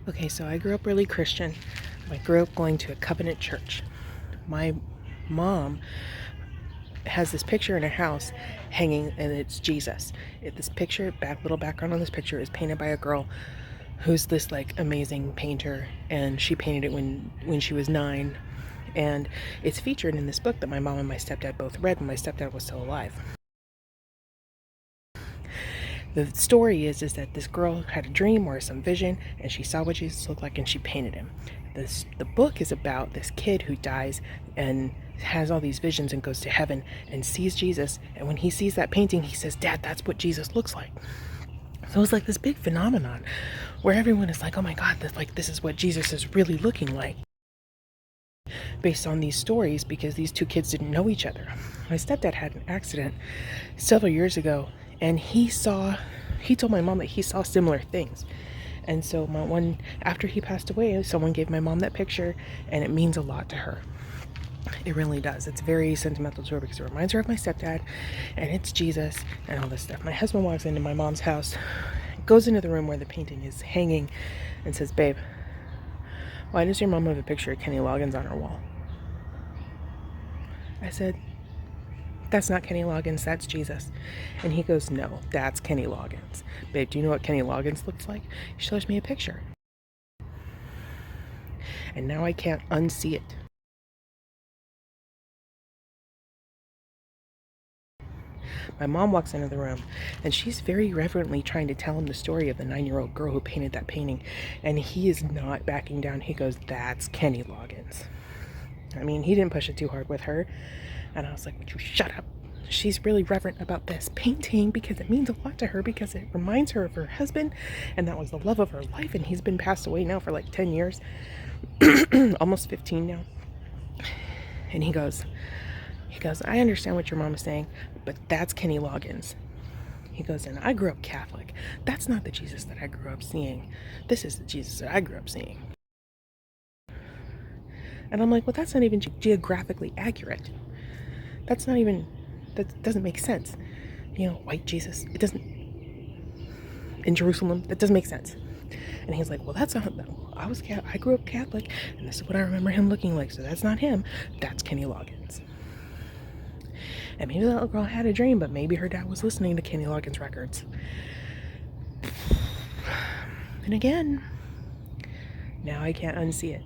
Okay, so I grew up really Christian. I grew up going to a covenant church. My mom has this picture in her house hanging, and it's Jesus. This picture, little background on this picture, is painted by a girl who's this like amazing painter, and she painted it when she was 9, and it's featured in this book that my mom and my stepdad both read when my stepdad was still alive. The story is that this girl had a dream or some vision, and she saw what Jesus looked like, and she painted him. The book is about this kid who dies and has all these visions and goes to heaven and sees Jesus, and when he sees that painting, he says, "Dad, that's what Jesus looks like." So it's like this big phenomenon where everyone is like, "Oh my God, this is what Jesus is really looking like," based on these stories, because these two kids didn't know each other. My stepdad had an accident several years ago, and he told my mom that he saw similar things. And so after he passed away, someone gave my mom that picture, and it means a lot to her. It really does. It's very sentimental to her because it reminds her of my stepdad, and it's Jesus and all this stuff. My husband walks into my mom's house, goes into the room where the painting is hanging, and says, "Babe, why does your mom have a picture of Kenny Loggins on her wall?" I said, "That's not Kenny Loggins, that's Jesus." And he goes, "No, that's Kenny Loggins." "Babe, do you know what Kenny Loggins looks like?" He shows me a picture. And now I can't unsee it. My mom walks into the room, and she's very reverently trying to tell him the story of the 9-year-old girl who painted that painting. And he is not backing down. He goes, "That's Kenny Loggins." I mean, he didn't push it too hard with her. And I was like, "Would you shut up?" She's really reverent about this painting because it means a lot to her, because it reminds her of her husband, and that was the love of her life, and he's been passed away now for like 10 years, almost 15 now. And he goes, "I understand what your mom is saying, but that's Kenny Loggins." He goes, "And I grew up Catholic. That's not the Jesus that I grew up seeing. This is the Jesus that I grew up seeing." And I'm like, "Well, that's not even geographically accurate. That's not even, that doesn't make sense. White Jesus, it doesn't, in Jerusalem, that doesn't make sense." And he's like, "Well, that's not, I grew up Catholic, and this is what I remember him looking like, so that's not him. That's Kenny Loggins." And maybe that little girl had a dream, but maybe her dad was listening to Kenny Loggins records. And again, now I can't unsee it.